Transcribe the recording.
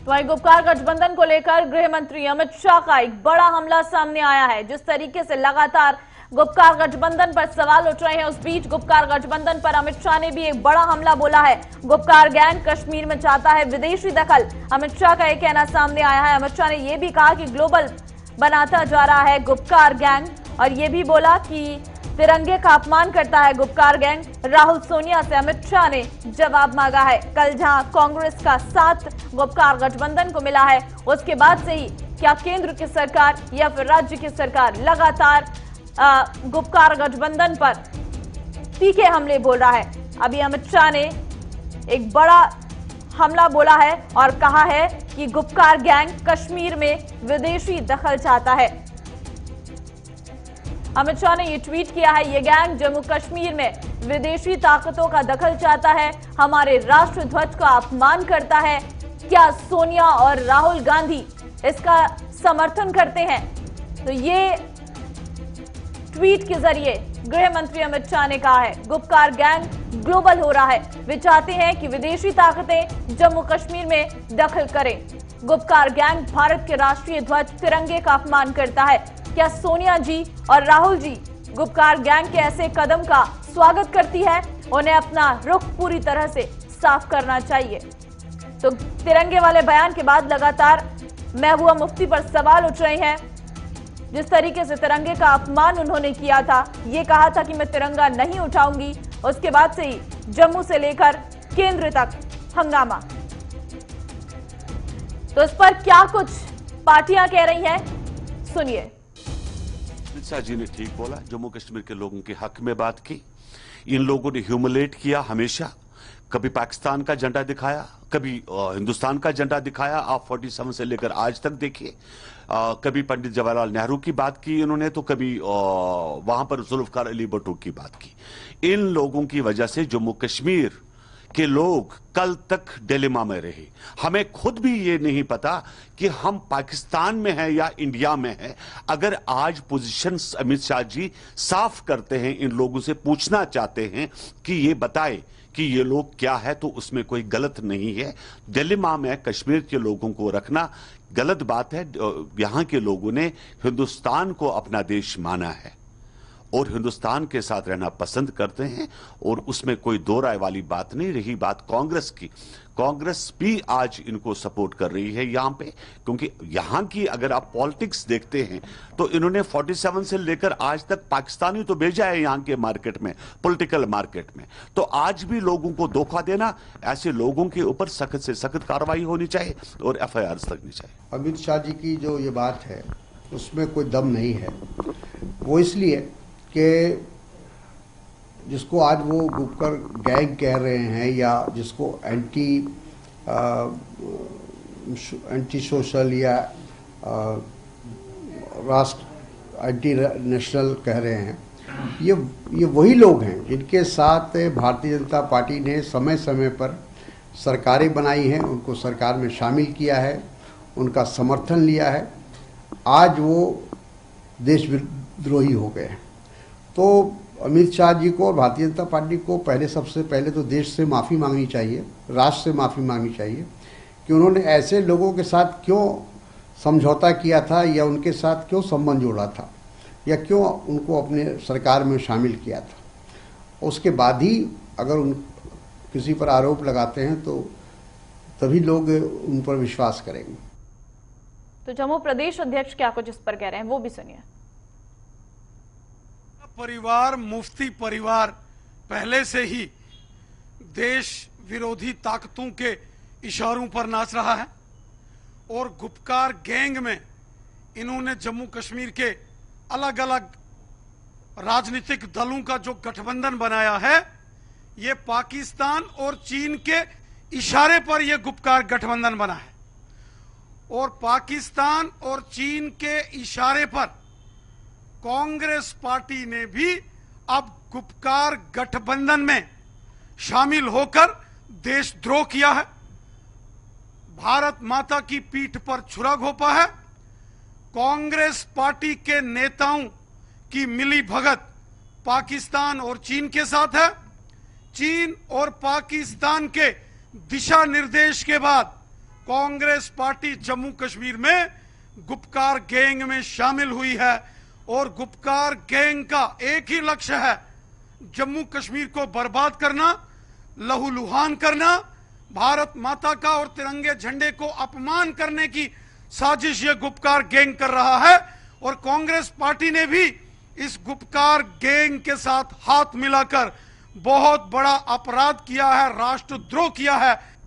वहीं गुपकार गठबंधन को लेकर गृह मंत्री अमित शाह का एक बड़ा हमला सामने आया है। जिस तरीके से लगातार गुपकार गठबंधन पर सवाल उठ रहे हैं, उस बीच गुपकार गठबंधन पर अमित शाह ने भी एक बड़ा हमला बोला है। गुपकार गैंग कश्मीर में चाहता है विदेशी दखल, अमित शाह का यह कहना सामने आया है। अमित शाह ने यह भी कहा कि ग्लोबल बनाता जा रहा है गुपकार गैंग, और यह भी बोला कि तिरंगे का अपमान करता है गुपकार गैंग। राहुल सोनिया से अमित शाह ने जवाब मांगा है। कल जहां कांग्रेस का साथ गुपकार गठबंधन को मिला है, उसके बाद से ही क्या केंद्र की सरकार या फिर राज्य की सरकार लगातार गुपकार गठबंधन पर तीखे हमले बोल रहा है। अभी अमित शाह ने एक बड़ा हमला बोला है और कहा है कि गुपकार गैंग कश्मीर में विदेशी दखल चाहता है। अमित शाह ने ये ट्वीट किया है, ये गैंग जम्मू कश्मीर में विदेशी ताकतों का दखल चाहता है, हमारे राष्ट्र ध्वज का अपमान करता है। क्या सोनिया और राहुल गांधी इसका समर्थन करते हैं? तो ये ट्वीट के जरिए गृह मंत्री अमित शाह ने कहा है गुपकार गैंग ग्लोबल हो रहा है, वे चाहते हैं कि विदेशी ताकतें जम्मू कश्मीर में दखल करें। गुपकार गैंग भारत के राष्ट्रीय ध्वज तिरंगे का अपमान करता है। क्या सोनिया जी और राहुल जी गुपकार गैंग के ऐसे कदम का स्वागत करती है? उन्हें अपना रुख पूरी तरह से साफ करना चाहिए। तो तिरंगे वाले बयान के बाद लगातार महबूबा मुफ्ती पर सवाल उठ रहे हैं। जिस तरीके से तिरंगे का अपमान उन्होंने किया था, ये कहा था कि मैं तिरंगा नहीं उठाऊंगी, उसके बाद से ही जम्मू से लेकर केंद्र तक हंगामा। तो इस पर क्या कुछ पार्टियां कह रही हैं, सुनिए। अमित शाह जी ने ठीक बोला, जम्मू कश्मीर के लोगों के हक में बात की। इन लोगों ने ह्यूमिलेट किया हमेशा, कभी पाकिस्तान का झंडा दिखाया, कभी हिंदुस्तान का झंडा दिखाया। आप 47 से लेकर आज तक देखिए, कभी पंडित जवाहरलाल नेहरू की बात की इन्होंने, तो कभी वहां पर जुल्फकार अली भुट्टो की बात की। इन लोगों की वजह से जम्मू कश्मीर के लोग कल तक डिलेमा में रहे। हमें खुद भी ये नहीं पता कि हम पाकिस्तान में हैं या इंडिया में हैं। अगर आज पोजीशन अमित शाह जी साफ करते हैं, इन लोगों से पूछना चाहते हैं कि ये बताए कि ये लोग क्या है, तो उसमें कोई गलत नहीं है। डिलेमा में कश्मीर के लोगों को रखना गलत बात है। यहां के लोगों ने हिंदुस्तान को अपना देश माना है और हिंदुस्तान के साथ रहना पसंद करते हैं, और उसमें कोई दो राय वाली बात नहीं। रही बात कांग्रेस की, कांग्रेस भी आज इनको सपोर्ट कर रही है यहां पे, क्योंकि यहां की अगर आप पॉलिटिक्स देखते हैं तो इन्होंने 47 से लेकर आज तक पाकिस्तानी तो भेजा है यहां के मार्केट में, पॉलिटिकल मार्केट में। तो आज भी लोगों को धोखा देना, ऐसे लोगों के ऊपर सख्त से सख्त कार्रवाई होनी चाहिए और FIR लगनी चाहिए। अमित शाह जी की जो ये बात है उसमें कोई दम नहीं है। वो इसलिए कि जिसको आज वो गुपकर गैंग कह रहे हैं, या जिसको एंटी सोशल या राष्ट्र एंटी नेशनल कह रहे हैं, ये वही लोग हैं जिनके साथ भारतीय जनता पार्टी ने समय समय पर सरकारें बनाई हैं, उनको सरकार में शामिल किया है, उनका समर्थन लिया है। आज वो देशद्रोही हो गए हैं। तो अमित शाह जी को और भारतीय जनता पार्टी को सबसे पहले तो देश से माफ़ी मांगनी चाहिए, राष्ट्र से माफ़ी मांगनी चाहिए कि उन्होंने ऐसे लोगों के साथ क्यों समझौता किया था, या उनके साथ क्यों संबंध जोड़ा था, या क्यों उनको अपने सरकार में शामिल किया था। उसके बाद ही अगर उन किसी पर आरोप लगाते हैं तो तभी लोग उन पर विश्वास करेंगे। तो जम्मू प्रदेश अध्यक्ष क्या कुछ इस पर कह रहे हैं, वो भी सुनिए। परिवार, मुफ्ती परिवार पहले से ही देश विरोधी ताकतों के इशारों पर नाच रहा है, और गुपकार गैंग में इन्होंने जम्मू कश्मीर के अलग अलग राजनीतिक दलों का जो गठबंधन बनाया है, ये पाकिस्तान और चीन के इशारे पर यह गुपकार गठबंधन बना है। और पाकिस्तान और चीन के इशारे पर कांग्रेस पार्टी ने भी अब गुपकार गठबंधन में शामिल होकर देशद्रोह किया है, भारत माता की पीठ पर छुरा घोंपा है। कांग्रेस पार्टी के नेताओं की मिली भगत पाकिस्तान और चीन के साथ है। चीन और पाकिस्तान के दिशा निर्देश के बाद कांग्रेस पार्टी जम्मू कश्मीर में गुपकार गैंग में शामिल हुई है और गुपकार गैंग का एक ही लक्ष्य है, जम्मू कश्मीर को बर्बाद करना, लहूलुहान करना, भारत माता का और तिरंगे झंडे को अपमान करने की साजिश ये गुपकार गैंग कर रहा है। और कांग्रेस पार्टी ने भी इस गुपकार गैंग के साथ हाथ मिलाकर बहुत बड़ा अपराध किया है, राष्ट्रद्रोह किया है।